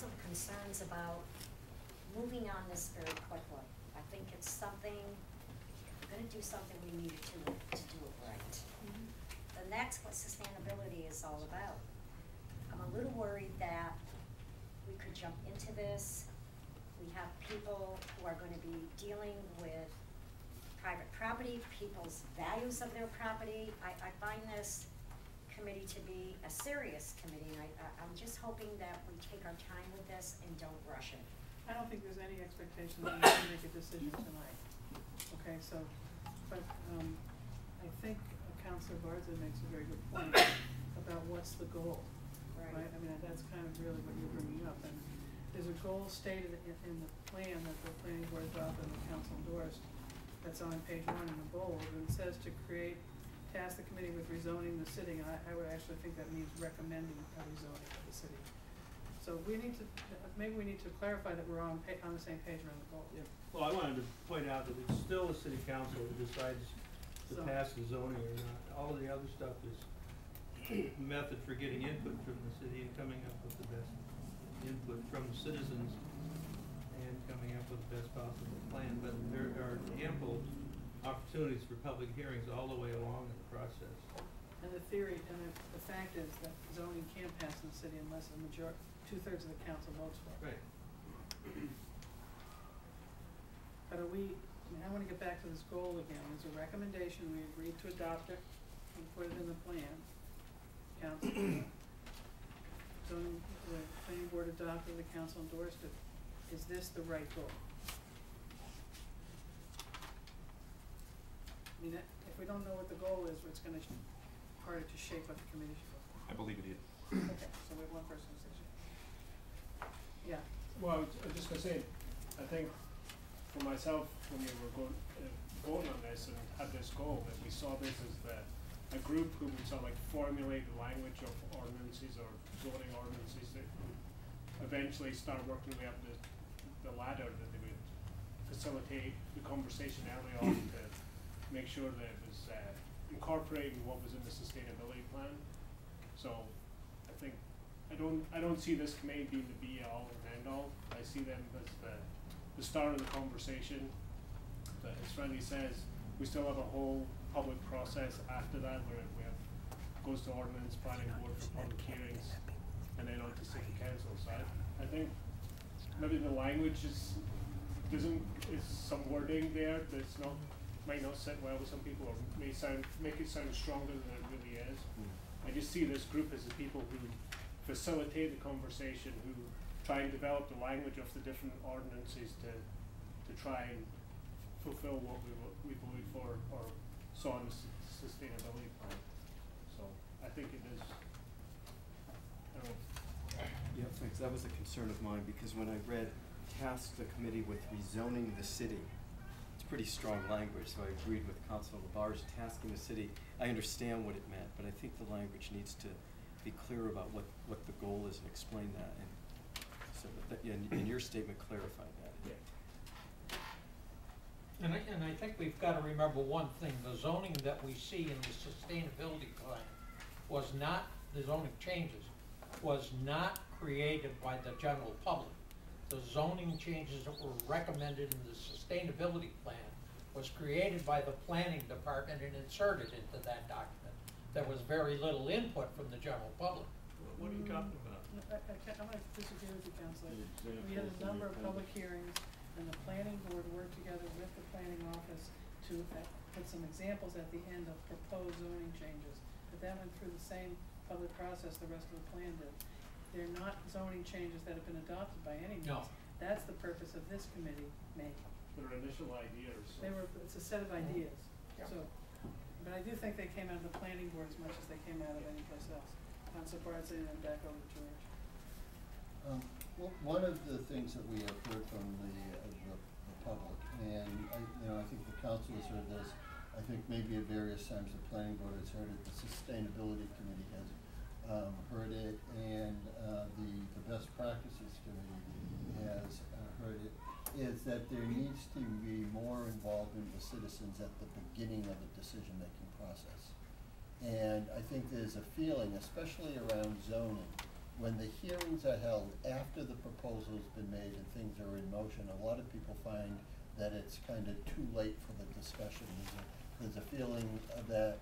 some concerns about moving on this very quickly. I think it's something, if we're gonna do something, we need to do it right. And that's what sustainability is all about. I'm a little worried that we could jump into this. We have people who are gonna be dealing with private property, people's values of their property. I find this committee to be a serious committee, and I'm just hoping that we take our time with this and don't rush it. I don't think there's any expectation that we can make a decision tonight. Okay, so, but I think Councilor Barza makes a very good point about what's the goal, right? I mean, that's kind of really what you're bringing up. And there's a goal stated in the plan that the planning board adopted and the council endorsed. That's on page 1 in the bold, and it says to task the committee with rezoning the city, and I would actually think that means recommending a rezoning of the city. So we need to, maybe we need to clarify that we're on the same page around the goal. Yeah. Well, I wanted to point out that it's still a city council who decides to pass the zoning or not. All of the other stuff is method for getting input from the city and coming up with the best input from the citizens and coming up with the best possible plan. But there are ample opportunities for public hearings all the way along in the process. And the theory, and the fact is that zoning can't pass in the city unless a majority, 2/3 of the council votes for it. Right. But are we, I mean, I want to get back to this goal again. There's a recommendation, we agreed to adopt it, and put it in the plan. Council, zoning, the planning board adopted, the council endorsed it. Is this the right goal? I mean, if we don't know what the goal is, it's going to be harder to shape what the committee should look like. I believe it is. Okay, so we have one person who says yeah. Yeah. Well, I was just going to say, I think for myself, when we were voting on this and had this goal, that we saw this as a group who would sort of like formulate the language of ordinances or zoning ordinances that would eventually start working their way up the ladder, that they would facilitate the conversation early on to make sure that it was incorporating what was in the sustainability plan. So I think I don't see this committee being the be all and end all. I see them as the start of the conversation. But as Freddie says, we still have a whole public process after that where we have goes to ordinance, planning board for public hearings, and then on to city council. So I think maybe the language is some wording there that's might not sit well with some people, or make it sound stronger than it really is. I just see this group as the people who facilitate the conversation, who try and develop the language of the different ordinances to try and fulfill what we believe for or saw in the sustainability plan. So I think it is. I don't know. Yeah, thanks. That was a concern of mine, because when I read task the committee with rezoning the city, it's pretty strong language, so I agreed with Councilor Labarge. Tasking the city, I understand what it meant, but I think the language needs to be clear about what the goal is and explain that, and so that and your statement clarified that. Yeah. And I think we've got to remember one thing: the zoning that we see in the sustainability plan was not, the zoning changes was not created by the general public. The zoning changes that were recommended in the sustainability plan was created by the planning department and inserted into that document. There was very little input from the general public. What are you talking about? I'm going to disagree with you, Councilor. We had a number of public hearings, and the planning board worked together with the planning office to put some examples at the end of proposed zoning changes. But that went through the same public process the rest of the plan did. They're not zoning changes that have been adopted by any means. No. That's the purpose of this committee making. Their initial ideas. So. It's a set of ideas. Yeah. So, but I do think they came out of the planning board as much as they came out of any place else. Councilor Barza, and then back over to George. Well, one of the things that we have heard from the public, and I think the council has heard this. I think maybe at various times the planning board has heard it. The sustainability committee has heard it, and the best practices committee has heard it. Is that there needs to be more involvement with citizens at the beginning of the decision-making process. And I think there's a feeling, especially around zoning, when the hearings are held after the proposal's been made and things are in motion, a lot of people find that it's kind of too late for the discussion. There's a feeling that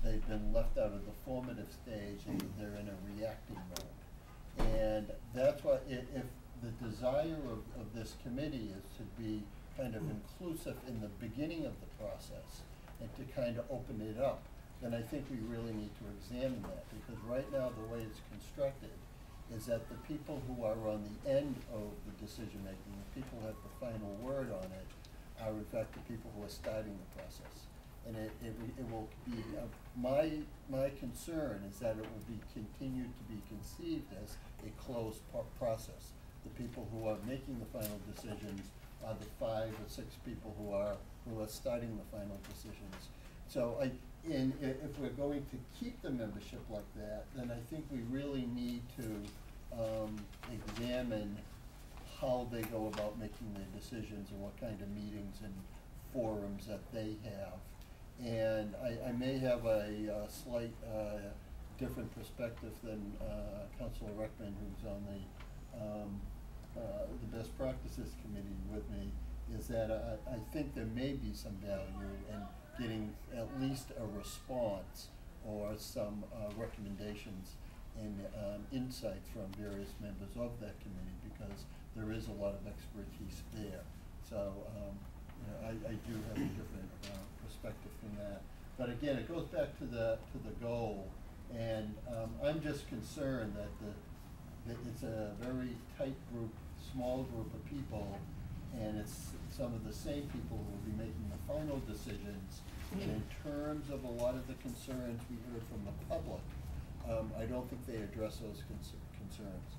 they've been left out of the formative stage and they're in a reacting mode. And that's why if the desire of this committee is to be kind of inclusive in the beginning of the process and to kind of open it up, then I think we really need to examine that, because right now the way it's constructed is that the people who are on the end of the decision making, the people who have the final word on it, are in fact the people who are starting the process. And it will be, my concern is that it will be continued to be conceived as a closed process. The people who are making the final decisions are the 5 or 6 people who are starting the final decisions. So if we're going to keep the membership like that, then I think we really need to examine how they go about making their decisions and what kind of meetings and forums that they have. And I may have a slight different perspective than Councilor Reckman, who's on the Best Practices Committee with me, is that I think there may be some value in getting at least a response or some recommendations and insights from various members of that committee, because there is a lot of expertise there. So I do have a different perspective from that. But again, it goes back to the goal, and I'm just concerned that it's a very tight group, small group of people, and it's some of the same people who will be making the final decisions. And in terms of a lot of the concerns we heard from the public, I don't think they address those concerns.